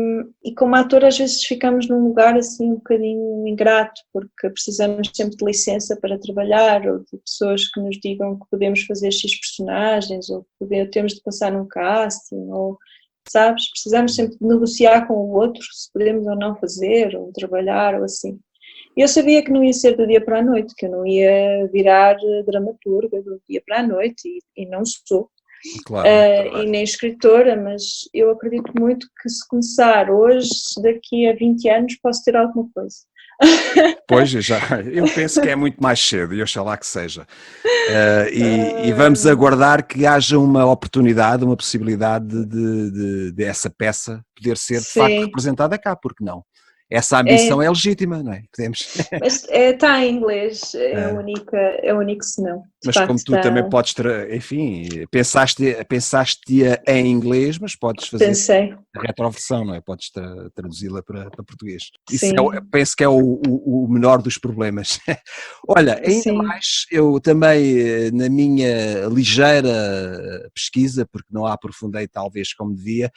e como ator às vezes ficamos num lugar assim um bocadinho ingrato, porque precisamos sempre de licença para trabalhar, ou de pessoas que nos digam que podemos fazer X personagens, ou que temos de passar num casting, ou sabes, precisamos sempre de negociar com o outro se podemos ou não fazer, ou trabalhar, ou assim. E eu sabia que não ia ser do dia para a noite, que eu não ia virar dramaturga do dia para a noite, e não sou. Claro, muito E trabalho. nem escritora, mas eu acredito muito que se começar hoje, daqui a 20 anos, posso ter alguma coisa. Pois, eu penso que é muito mais cedo e oxalá que seja. E vamos Ah, aguardar que haja uma oportunidade, uma possibilidade de essa peça poder ser de facto sim, representada cá, porque não? Essa ambição é, é legítima, não é? Podemos. mas está em inglês, é Ah, o único senão. de Mas facto como tu também podes, enfim, pensaste-a em inglês, mas podes fazer pensei, a retroversão, não é? Podes traduzi-la para português. Isso sim, penso que é o menor dos problemas. Olha, ainda sim, mais, eu também, na minha ligeira pesquisa, porque não a aprofundei talvez como devia,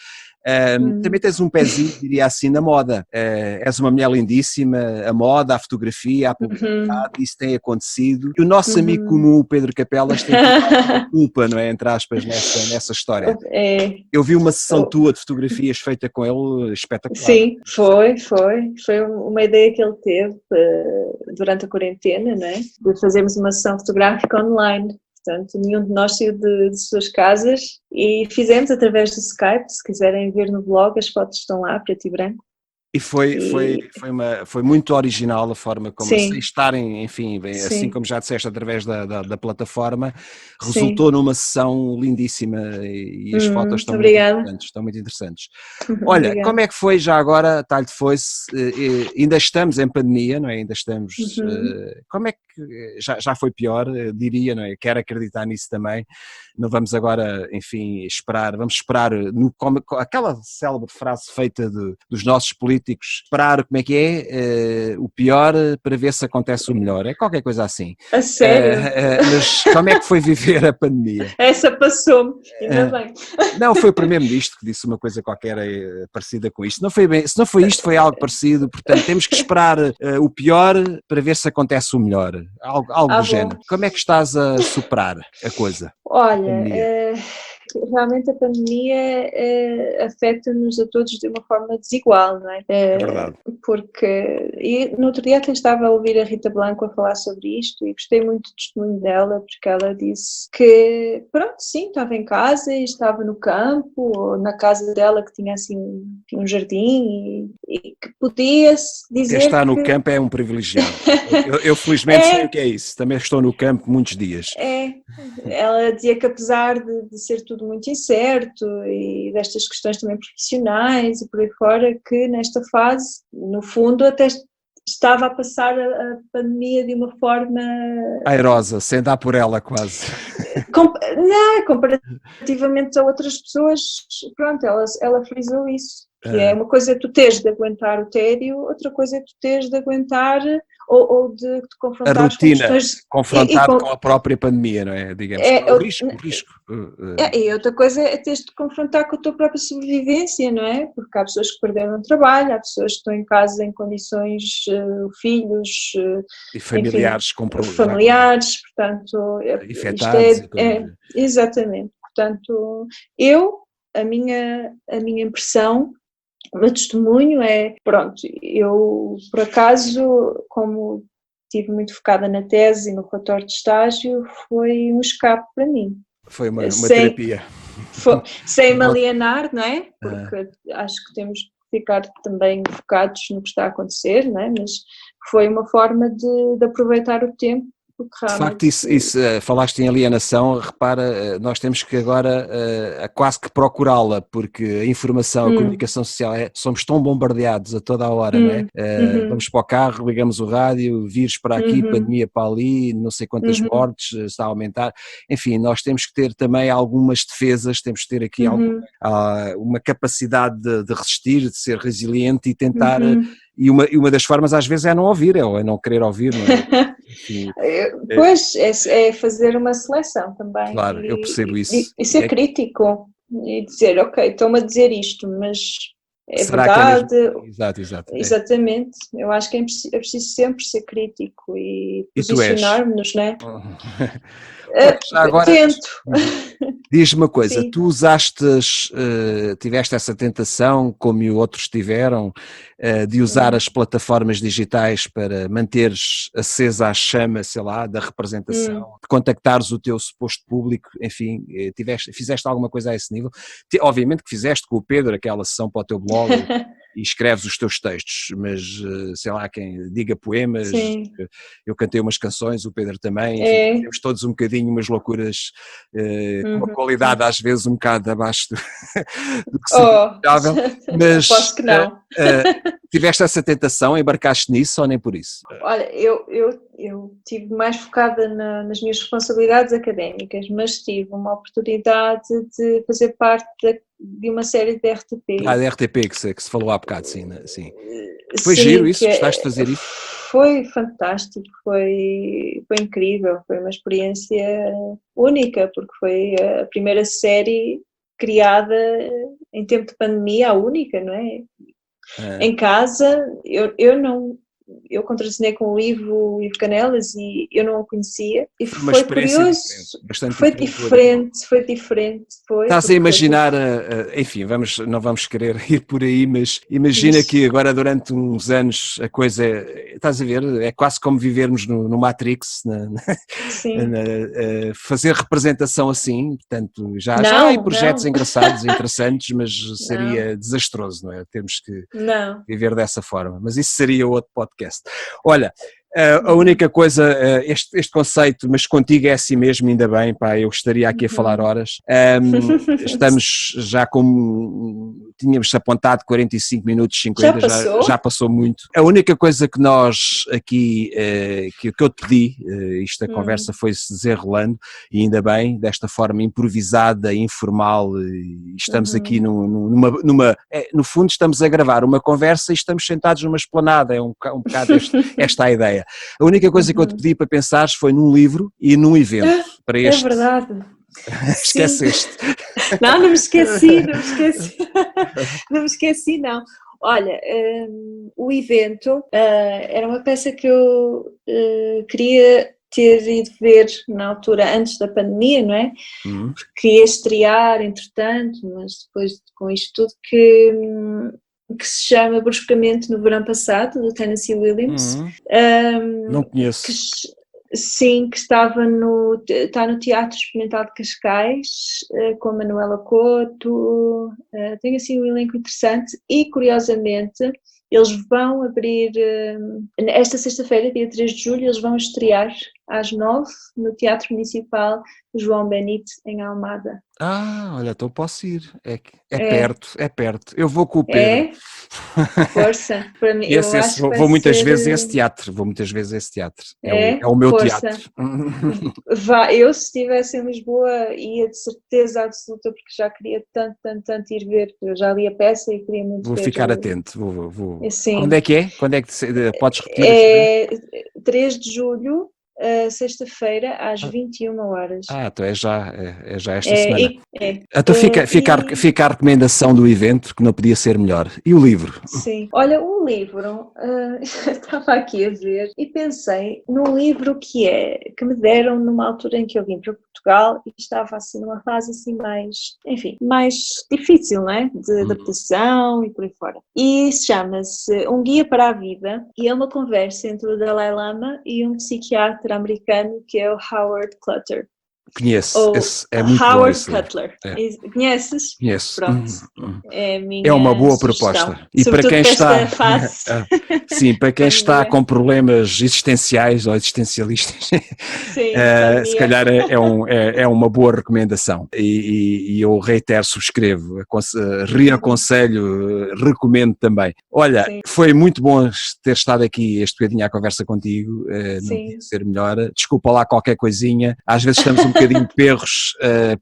também tens um pezinho, diria assim, na moda. És uma mulher lindíssima, a moda, a fotografia, a publicidade, uhum, isso tem acontecido. E o nosso amigo uhum. comum, o Pedro Capelas, tem tido alguma culpa, não é, entre aspas, nessa história. É, Eu vi uma sessão tua de fotografias feita com ele espetacular. sim, foi uma ideia que ele teve durante a quarentena, né? De fazermos uma sessão fotográfica online. Portanto, nenhum de nós saiu de suas casas e fizemos através do Skype. Se quiserem ver no blog, as fotos estão lá, preto e branco. E E foi muito original a forma como, sem sim, estarem, enfim, bem, assim sim, como já disseste, através da plataforma, resultou sim. numa sessão lindíssima e as fotos estão muito Obrigada. interessantes, estão muito interessantes. Olha, como Obrigada. é que foi já agora, talho foi-se, ainda estamos em pandemia, não é? Ainda estamos, Uhum. como é que, já foi pior, diria, não é? Quero acreditar nisso também, não vamos agora, enfim, vamos esperar, como aquela célebre frase feita dos nossos políticos, esperar como é que é, o pior para ver se acontece o melhor, é qualquer coisa assim. A sério? Mas como é que foi viver a pandemia? Essa passou-me, ainda Uh, bem. não, foi o primeiro-ministro que disse uma coisa qualquer parecida com isto. Não foi bem, se não foi isto, foi algo parecido. Portanto, temos que esperar o pior para ver se acontece o melhor. Algo Ah, do género. bom. Como é que estás a superar a coisa? A Olha, pandemia? realmente a pandemia afeta-nos a todos de uma forma desigual, não é? É verdade. Porque e no outro dia até estava a ouvir a Rita Blanco a falar sobre isto e gostei muito do testemunho dela, porque ela disse que, pronto, sim, estava em casa e estava no campo, ou na casa dela que tinha assim um jardim e que podia-se Quem dizer está no que campo é um privilegiado. Eu felizmente sei o é, que é isso. Também estou no campo muitos dias. é, ela dizia que apesar de ser tudo muito incerto e destas questões também profissionais e por aí fora, que nesta fase, no fundo, até estava a passar a pandemia de uma forma Airosa, sem dar por ela quase. não, comparativamente a outras pessoas, pronto, ela frisou isso, que é uma coisa é tu teres de aguentar o tédio, outra coisa é tu teres de aguentar ou de te A confrontares com rotina, questões e confrontado com com, a própria pandemia, não é? Digamos, é, o risco, o risco. e outra coisa é teres de confrontar com a tua própria sobrevivência, não é? Porque há pessoas que perderam o trabalho, há pessoas que estão em casa em condições, filhos, E enfim, familiares já familiares, portanto, isto infectados. é exatamente. Portanto, eu, a minha impressão, o meu testemunho é, pronto, eu por acaso, como estive muito focada na tese e no relatório de estágio, foi um escape para mim Foi uma sem, terapia. sem me alienar, não é? Ah, Porque acho que temos que ficar também focados no que está a acontecer, não é? Mas foi uma forma de aproveitar o tempo, porque de facto, realmente. falaste em alienação, repara, nós temos que agora quase que procurá-la, porque a informação, a Hum, comunicação social, somos tão bombardeados a toda a hora, não é? uhum, Vamos para o carro, ligamos o rádio, vírus para aqui, uhum, pandemia para ali, não sei quantas uhum, mortes, está a aumentar. Enfim, nós temos que ter também algumas defesas, temos que ter aqui uhum, uma capacidade de resistir, de ser resiliente e tentar. uhum. E uma das formas às vezes é não ouvir, é não querer ouvir, não é? Enfim, Pois, é fazer uma seleção também claro, eu percebo e, isso. e ser crítico e dizer, ok, estão-me a dizer isto, mas é Será que é mesmo? verdade. Exato, exato. Exatamente, eu acho que é preciso sempre ser crítico e E tu és? posicionar-nos, né? Olha, já agora, Tento, diz-me uma coisa, sim. tu tiveste essa tentação, como outros tiveram, de usar Hum, as plataformas digitais para manteres acesa a chama, sei lá, da representação, hum. de contactares o teu suposto público, enfim, fizeste alguma coisa a esse nível? Obviamente que fizeste com o Pedro aquela sessão para o teu blog, e escreves os teus textos, mas sei lá, quem diga poemas, sim, eu cantei umas canções, o Pedro também, enfim, é, temos todos um bocadinho umas loucuras com uma uhum. qualidade às vezes um bocado abaixo do que seria Oh, desejável, mas aposto que não. tiveste essa tentação, embarcaste nisso ou nem por isso? Olha, eu estive mais focada nas minhas responsabilidades académicas, mas tive uma oportunidade de fazer parte de uma série de RTP. Da RTP que se falou há bocado, sim, né? Sim. Foi giro Sim, isso? Gostaste de fazer isso? foi fantástico, foi incrível, foi uma experiência única, porque foi a primeira série criada em tempo de pandemia, a única, não é? Ah, Em casa, eu não, eu contracenei com o Ivo Canelas e eu não o conhecia e foi uma foi experiência curioso, diferente, bastante diferente do habitual. foi diferente, foi, Estás a porque imaginar, enfim, não vamos querer ir por aí, mas imagina que agora durante uns anos a coisa, estás a ver, é quase como vivermos no Matrix, sim, fazer representação assim, portanto, já há aí não, projetos não, engraçados e interessantes, mas não, seria desastroso, não é? Temos que não, viver dessa forma, mas isso seria outro podcast. Olha, a uhum, única coisa, este conceito, mas contigo é assim mesmo, ainda bem, pá, eu estaria aqui a falar uhum. horas. Estamos já como tínhamos apontado 45 minutos, Já 50, já passou? passou muito. A única coisa que nós aqui, que eu te pedi, isto a conversa Hum, foi-se desenrolando, e ainda bem, desta forma improvisada, informal, e estamos aqui uhum, no fundo estamos a gravar uma conversa e estamos sentados numa esplanada, é um bocado esta a ideia. A única coisa que eu te uhum. pedi para pensares foi num livro e num evento Ah, para é este. verdade, sim. Esqueceste. Não, não me esqueci, não me esqueci. Não me esqueci, não. Olha, o evento era uma peça que eu queria ter ido ver na altura antes da pandemia, não é? Hum, Porque ia estrear, entretanto, mas depois com isto tudo que se chama Bruscamente no Verão Passado, do Tennessee Williams, hum, não um, que conheço. sim, que está no Teatro Experimental de Cascais, com a Manuela Couto, tem assim um elenco interessante e, curiosamente, eles vão abrir, esta sexta-feira, dia 3 de julho, eles vão estrear às 9 no Teatro Municipal João Benite, em Almada. Olha, então posso ir. É É, perto, é perto. Eu vou com o Pedro. é, força, para mim, eu Esse, acho que vai vou muitas ser, vezes a esse teatro. Vou muitas vezes a esse teatro. É o meu força. teatro. Eu, se estivesse em Lisboa, ia de certeza absoluta, porque já queria tanto, tanto, tanto ir ver. Eu já li a peça e queria muito Vou ver. ficar atento. Quando Assim, é que é? Quando é que podes repetir esta vez? é 3 de julho, sexta-feira, às 21 horas. Então é já esta É, semana. é. Então fica a recomendação do evento, que não podia ser melhor. E o livro? Sim. Olha, um livro, estava aqui a ver e pensei num livro que me deram numa altura em que eu vim para Portugal e estava assim numa fase assim mais, enfim, mais difícil, não é? De adaptação e por aí fora. E chama-se Um Guia para a Vida e é uma conversa entre o Dalai Lama e um psiquiatra americano que é o Howard Clutter. Conheço, Ou esse, é muito bom Howard esse livro. Cutler. É, Conheces? conheço. Pronto, é a É uma minha boa sugestão. proposta. E para Sobretudo quem para esta está, fase sim, para quem está pandemia. com problemas existenciais ou existencialistas, Sim, se pandemia. calhar é uma boa recomendação. E eu reitero, subscrevo, reaconselho, recomendo também. Olha, Sim, foi muito bom ter estado aqui este bocadinho à conversa contigo, não podia sim. ser melhor. Desculpa lá qualquer coisinha, às vezes estamos um bocadinho perros,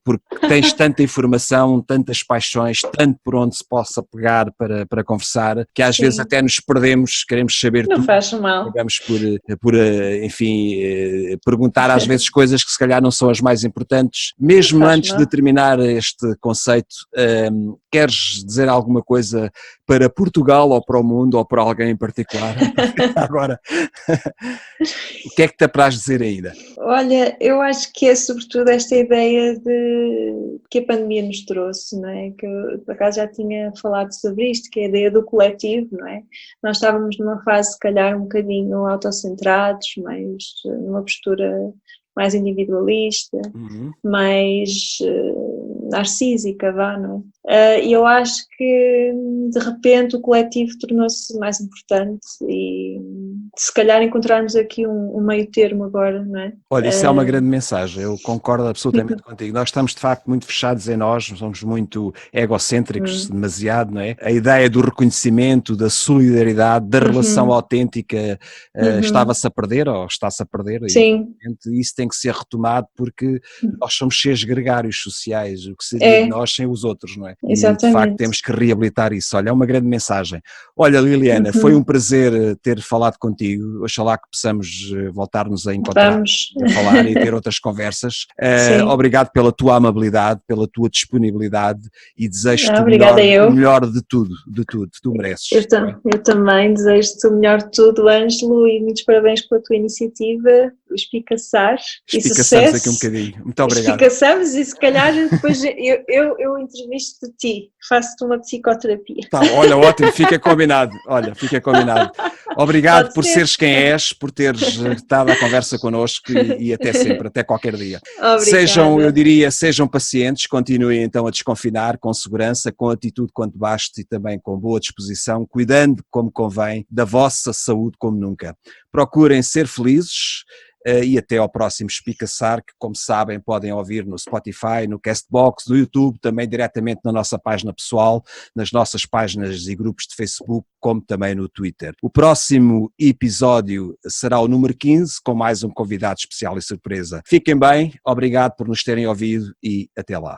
porque tens tanta informação, tantas paixões, tanto por onde se possa pegar para conversar, que às vezes Sim, até nos perdemos, queremos saber não tudo, faz mal. acabamos por enfim, perguntar às vezes coisas que se calhar não são as mais importantes. Não Mesmo faz antes de mal. terminar este conceito, queres dizer alguma coisa para Portugal ou para o mundo ou para alguém em particular? Agora, o que é que te apraz dizer ainda? Olha, eu acho que é sobretudo esta ideia de que a pandemia nos trouxe, não é? Que eu, por acaso, já tinha falado sobre isto, que é a ideia do coletivo, não é? Nós estávamos numa fase, se calhar, um bocadinho autocentrados, mas numa postura mais individualista, mais narcísica, vá, não é? E eu acho que de repente o coletivo tornou-se mais importante e se calhar encontrarmos aqui um meio termo agora, não é? Olha, isso é uma grande mensagem, eu concordo absolutamente contigo. Nós estamos de facto muito fechados em nós, somos muito egocêntricos, demasiado, não é? A ideia do reconhecimento, da solidariedade, da relação autêntica estava-se a perder ou está-se a perder. Sim. E isso tem que ser retomado porque nós somos seres gregários sociais, o que seria de nós sem os outros, não é? Exatamente. E de facto temos que reabilitar isso. Olha, é uma grande mensagem. Olha, Liliana, foi um prazer ter falado contigo, oxalá que possamos voltar-nos a encontrar. Vamos. A falar e ter outras conversas. Obrigado pela tua amabilidade, pela tua disponibilidade e desejo-te o melhor de tudo, tu mereces. Eu também desejo-te o melhor de tudo, Ângelo, e muitos parabéns pela tua iniciativa, o Espicaçar. Espicaçamos aqui um bocadinho. Muito obrigado. Espicaçamos e se calhar depois eu entrevisto-te a ti, faço-te uma psicoterapia. Tá, olha, ótimo, fica combinado. Olha, fica combinado. Obrigado por seres quem és, por teres estado à conversa connosco e até sempre, até qualquer dia. Obrigada. Sejam pacientes, continuem então a desconfinar com segurança, com atitude quanto baste e também com boa disposição, cuidando como convém da vossa saúde como nunca. Procurem ser felizes. E até ao próximo Espicaçar, que como sabem podem ouvir no Spotify, no Castbox, no YouTube, também diretamente na nossa página pessoal, nas nossas páginas e grupos de Facebook, como também no Twitter. O próximo episódio será o número 15, com mais um convidado especial e surpresa. Fiquem bem, obrigado por nos terem ouvido e até lá.